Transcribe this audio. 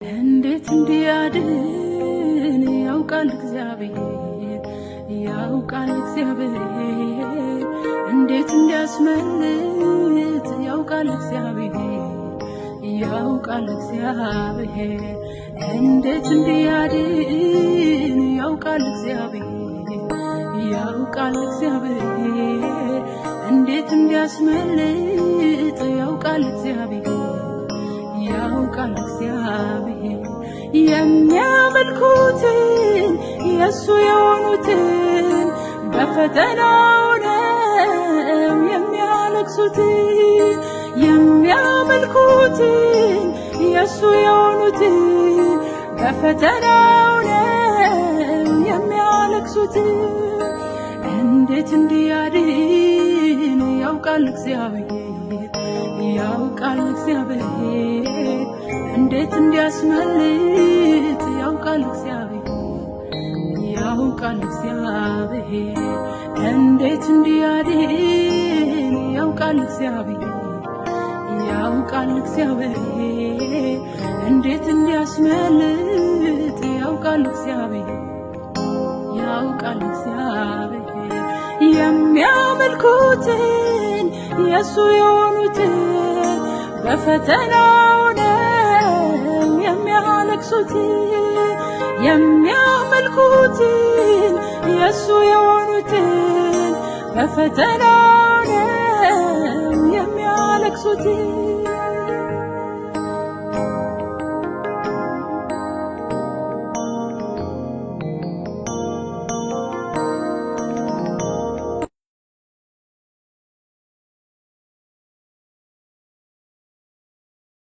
እንዴት እንዲያድን ያውቃል እግዚአብሔር እንዴት እንዲያስመልጥ ያውቃል እግዚአብሔር እንዴት እንዲያድን ያውቃል እግዚአብሔር እንዴት እንዲያስመልጥ ያውቃል እግዚአብሔር የሚያመልኩትን የሱ የሆኑትን በፈተናው ነው የሚያለቅሱትን የሚያመልኩትን የሱ የሆኑትን በፈተናው ነው የሚያለቅሱትን እንዴት እንዲያድን ያውቃል እግዚአብሔር እንዴት እንዲያስመልጥ ያውቃል እግዚአብሔር እንዴት እንዲያድን ያውቃል እግዚአብሔር እንዴት እንዲያስመልጥ ያውቃል እግዚአብሔር የሚያመልኩትን የሱ የሆኑትን በፈተናው ነው የሚያለቅሱትን የሚያመልኩትን የሱ የሆኑትን በፈተናው ነው የሚያለቅሱትን